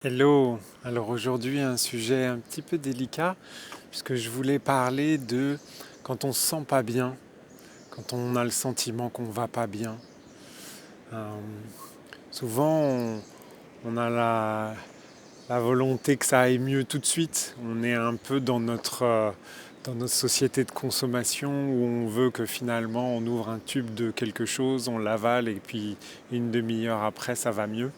Hello, alors aujourd'hui un sujet un petit peu délicat puisque je voulais parler de quand on se sent pas bien, quand on a le sentiment qu'on va pas bien. Euh, Souvent on a la volonté que ça aille mieux tout de suite. On est un peu dans notre société de consommation où on veut que finalement on ouvre un tube de quelque chose, on l'avale et puis une demi-heure après ça va mieux.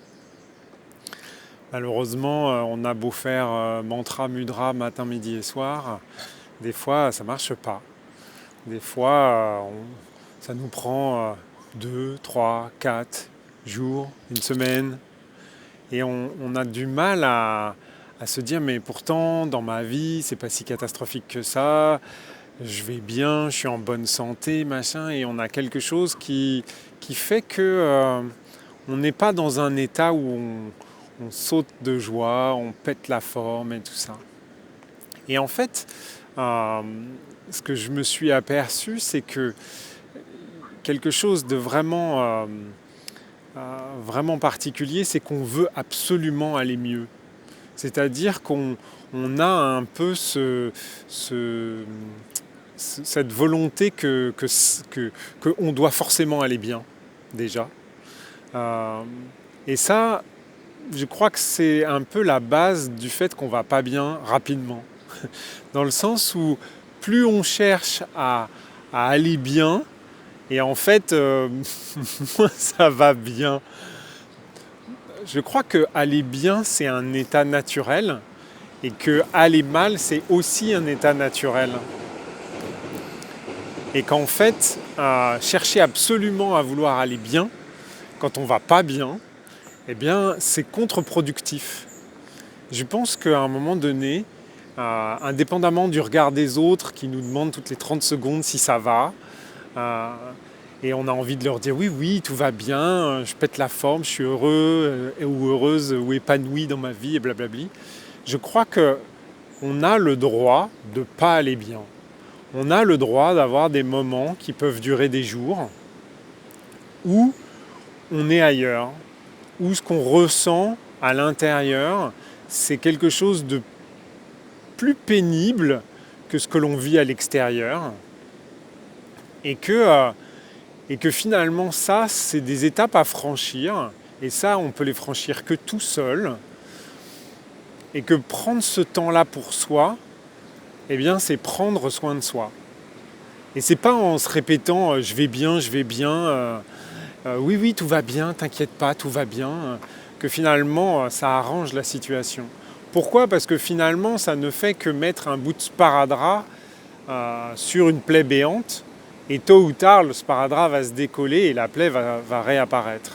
Malheureusement, on a beau faire mantra, mudra, matin, midi et soir, des fois ça marche pas. Des fois, ça nous prend 2, 3, 4 jours, une semaine, et on a du mal à se dire mais pourtant dans ma vie c'est pas si catastrophique que ça, je vais bien, je suis en bonne santé, machin, et on a quelque chose qui fait que on n'est pas dans un état où on saute de joie, on pète la forme et tout ça. Et en fait, euh, ce que je me suis aperçu, c'est que quelque chose de vraiment particulier, c'est qu'on veut absolument aller mieux. C'est-à-dire qu'on a un peu cette volonté qu'on doit forcément aller bien, déjà. Euh, et ça, je crois que c'est un peu la base du fait qu'on va pas bien rapidement. Dans le sens où plus on cherche à aller bien, et en fait, moins ça va bien. Je crois que aller bien, c'est un état naturel, et que aller mal, c'est aussi un état naturel. Et qu'en fait, chercher absolument à vouloir aller bien, quand on va pas bien, eh bien, c'est contre-productif. Je pense qu'à un moment donné, indépendamment du regard des autres qui nous demandent toutes les 30 secondes si ça va, euh, et on a envie de leur dire oui, oui, tout va bien, je pète la forme, je suis heureux ou heureuse ou épanoui dans ma vie et blablabli. Je crois qu'on a le droit de ne pas aller bien. On a le droit d'avoir des moments qui peuvent durer des jours où on est ailleurs, où ce qu'on ressent à l'intérieur, c'est quelque chose de plus pénible que ce que l'on vit à l'extérieur. Et que finalement, ça, c'est des étapes à franchir. Et ça, on peut les franchir que tout seul. Et que prendre ce temps-là pour soi, eh bien, c'est prendre soin de soi. Et c'est pas en se répétant je vais bien, oui, oui, tout va bien, t'inquiète pas, tout va bien, que finalement, ça arrange la situation. Pourquoi ? Parce que finalement, ça ne fait que mettre un bout de sparadrap sur une plaie béante, et tôt ou tard, le sparadrap va se décoller et la plaie va réapparaître.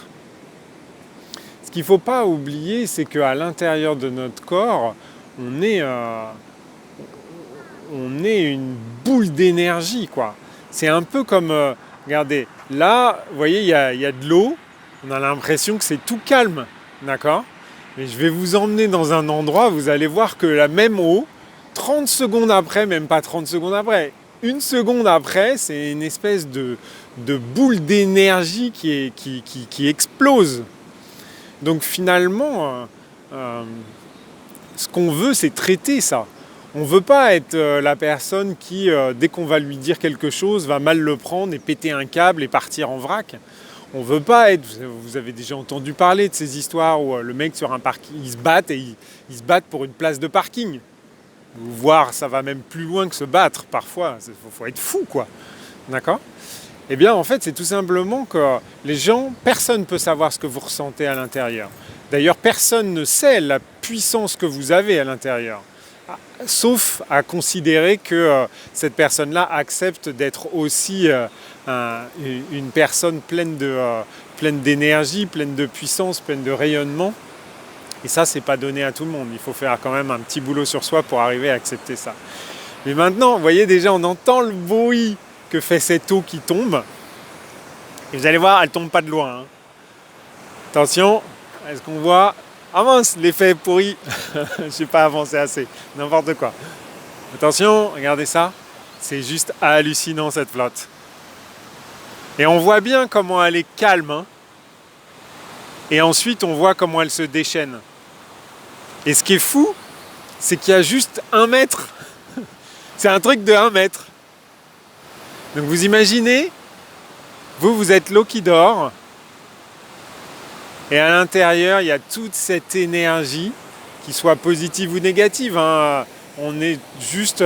Ce qu'il ne faut pas oublier, c'est qu'à l'intérieur de notre corps, on est, on est une boule d'énergie, quoi. C'est un peu comme, regardez, là, vous voyez, il y a de l'eau, on a l'impression que c'est tout calme, d'accord ? Mais je vais vous emmener dans un endroit, vous allez voir que la même eau, 30 secondes après, même pas 30 secondes après, une seconde après, c'est une espèce de boule d'énergie qui explose. Donc finalement, ce qu'on veut, c'est traiter ça. On ne veut pas être la personne qui, dès qu'on va lui dire quelque chose, va mal le prendre et péter un câble et partir en vrac. On ne veut pas être... Vous avez déjà entendu parler de ces histoires où le mec sur un parking, ils se battent et ils se battent pour une place de parking. Voire ça va même plus loin que se battre parfois. Faut être fou, quoi. D'accord ? Eh bien, en fait, c'est tout simplement que les gens, personne ne peut savoir ce que vous ressentez à l'intérieur. D'ailleurs, personne ne sait la puissance que vous avez à l'intérieur. Sauf à considérer que cette personne-là accepte d'être aussi une personne pleine d'énergie, pleine de puissance, pleine de rayonnement. Et ça, c'est pas donné à tout le monde. Il faut faire quand même un petit boulot sur soi pour arriver à accepter ça. Mais maintenant, vous voyez déjà, on entend le bruit que fait cette eau qui tombe. Et vous allez voir, elle tombe pas de loin. Attention, est-ce qu'on voit? Ah mince, l'effet est pourri. Je ne suis pas avancé assez. N'importe quoi. Attention, regardez ça. C'est juste hallucinant cette flotte. Et on voit bien comment elle est calme. Et ensuite, on voit comment elle se déchaîne. Et ce qui est fou, c'est qu'il y a juste 1 mètre. C'est un truc de 1 mètre. Donc vous imaginez, vous êtes l'eau qui dort, et à l'intérieur, il y a toute cette énergie, qui soit positive ou négative, hein. On est juste,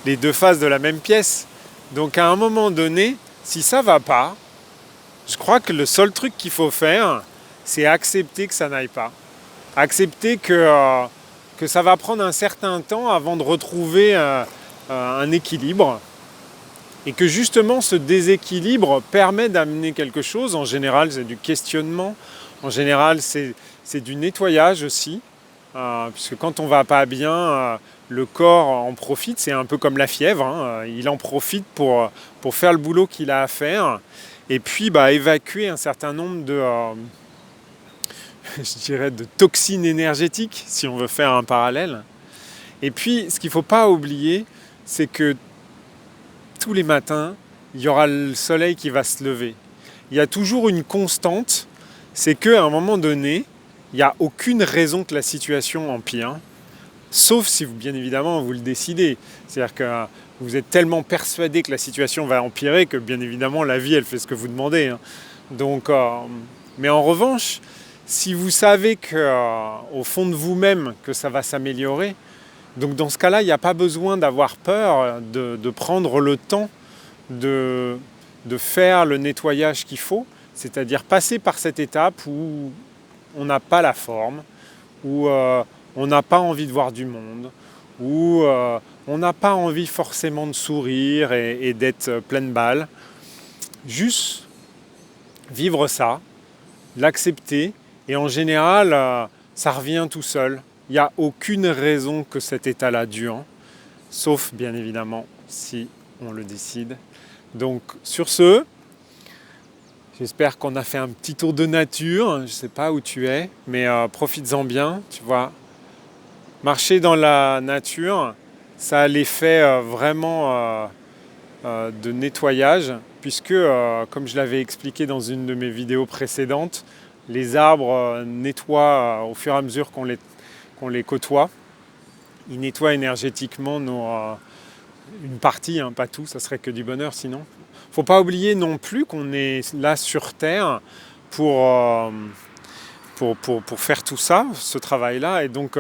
les deux faces de la même pièce. Donc à un moment donné, si ça va pas, je crois que le seul truc qu'il faut faire, c'est accepter que ça n'aille pas. Accepter que ça va prendre un certain temps avant de retrouver un équilibre. Et que justement ce déséquilibre permet d'amener quelque chose. En général, c'est du questionnement. En général, c'est du nettoyage aussi. Puisque quand on va pas bien, le corps en profite. C'est un peu comme la fièvre, hein. Il en profite pour faire le boulot qu'il a à faire. Et puis évacuer un certain nombre de, je dirais, de toxines énergétiques, si on veut faire un parallèle. Et puis, ce qu'il ne faut pas oublier, c'est que tous les matins, il y aura le soleil qui va se lever. Il y a toujours une constante, c'est qu'à un moment donné, il n'y a aucune raison que la situation empire, sauf si, bien évidemment, vous le décidez. C'est-à-dire que vous êtes tellement persuadé que la situation va empirer que, bien évidemment, la vie, elle fait ce que vous demandez, hein. Donc, mais en revanche, si vous savez qu'au fond de vous-même, que ça va s'améliorer, donc dans ce cas-là, il n'y a pas besoin d'avoir peur de prendre le temps de faire le nettoyage qu'il faut, c'est-à-dire passer par cette étape où on n'a pas la forme, où on n'a pas envie de voir du monde, où on n'a pas envie forcément de sourire et d'être pleine balle. Juste vivre ça, l'accepter, et en général, ça revient tout seul. Il n'y a aucune raison que cet état-là dure, sauf bien évidemment si on le décide. Donc sur ce, j'espère qu'on a fait un petit tour de nature. Je ne sais pas où tu es, mais profites-en bien, tu vois. Marcher dans la nature, ça a l'effet vraiment de nettoyage, puisque, comme je l'avais expliqué dans une de mes vidéos précédentes, les arbres nettoient au fur et à mesure qu'on les côtoie. Ils nettoient énergétiquement une partie, hein, pas tout, ça serait que du bonheur sinon. Il ne faut pas oublier non plus qu'on est là sur Terre pour faire tout ça, ce travail-là. Et donc,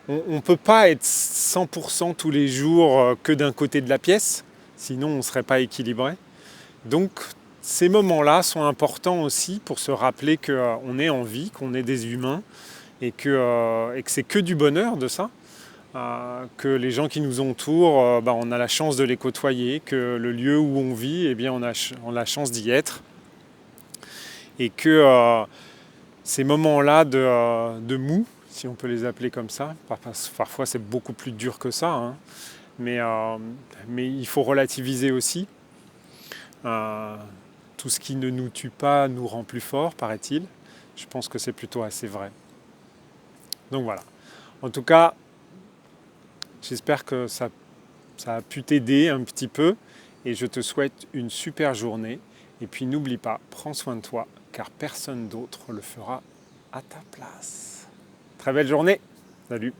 on ne peut pas être 100% tous les jours que d'un côté de la pièce, sinon on ne serait pas équilibré. Donc, ces moments-là sont importants aussi pour se rappeler qu'on est en vie, qu'on est des humains et que c'est que du bonheur de ça. Que les gens qui nous entourent, on a la chance de les côtoyer, que le lieu où on vit, eh bien, on a la chance d'y être. Et que ces moments-là de mou, si on peut les appeler comme ça, parfois c'est beaucoup plus dur que ça, hein, mais il faut relativiser aussi. Tout ce qui ne nous tue pas nous rend plus forts, paraît-il. Je pense que c'est plutôt assez vrai. Donc voilà. En tout cas, j'espère que ça a pu t'aider un petit peu et je te souhaite une super journée. Et puis n'oublie pas, prends soin de toi car personne d'autre le fera à ta place. Très belle journée. Salut.